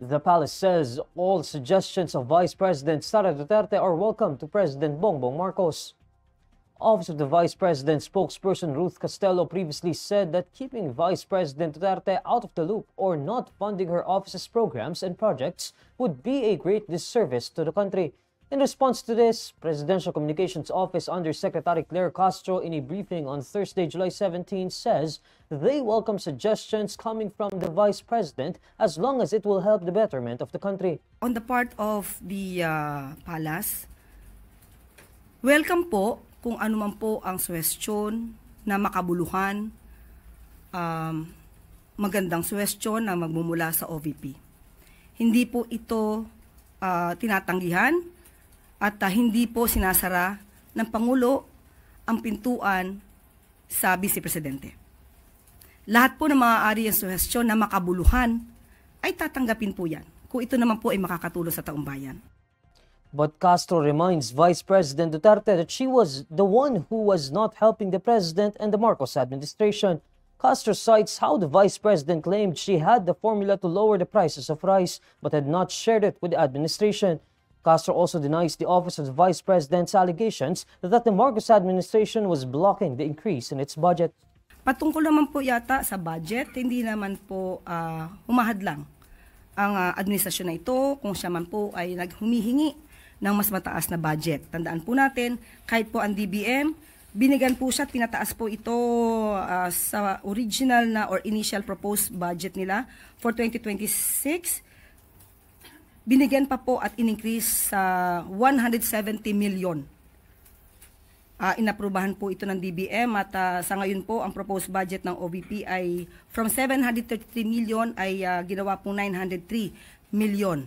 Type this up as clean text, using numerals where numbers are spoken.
The palace says all suggestions of Vice President Sara Duterte are welcome to President Bongbong Marcos. Office of the Vice President spokesperson Ruth Castello previously said that keeping Vice President Duterte out of the loop or not funding her office's programs and projects would be a great disservice to the country. In response to this, Presidential Communications Office Undersecretary Claire Castro in a briefing on Thursday, July 17, says they welcome suggestions coming from the Vice President as long as it will help the betterment of the country. On the part of the palace, welcome po kung ano man po ang suwestyon na makabuluhan, magandang suwestyon na magmumula sa OVP. Hindi po ito tinatanggihan at hindi po sinasara ng Pangulo ang pintuan sa Vice Presidente. Lahat po ng maaari ang suhestyon na makabuluhan ay tatanggapin po yan kung ito naman po ay makakatulong sa taong bayan. But Castro reminds Vice President Duterte that she was the one who was not helping the President and the Marcos administration. Castro cites how the Vice President claimed she had the formula to lower the prices of rice but had not shared it with the administration. Castro also denies the Office of the Vice President's allegations that the Marcos administration was blocking the increase in its budget. Patungkol naman po yata sa budget, hindi naman po humahadlang ang administrasyon na ito kung siya man po ay naghumihingi ng mas mataas na budget. Tandaan po natin, kahit po ang DBM, binigyan po siya, tinataas po ito sa original na or initial proposed budget nila for 2026. Binigyan pa po at in-increase sa 170 million. Inaprubahan po ito ng DBM at sa ngayon po ang proposed budget ng OVP ay from 733 million ay ginawa po 903 million.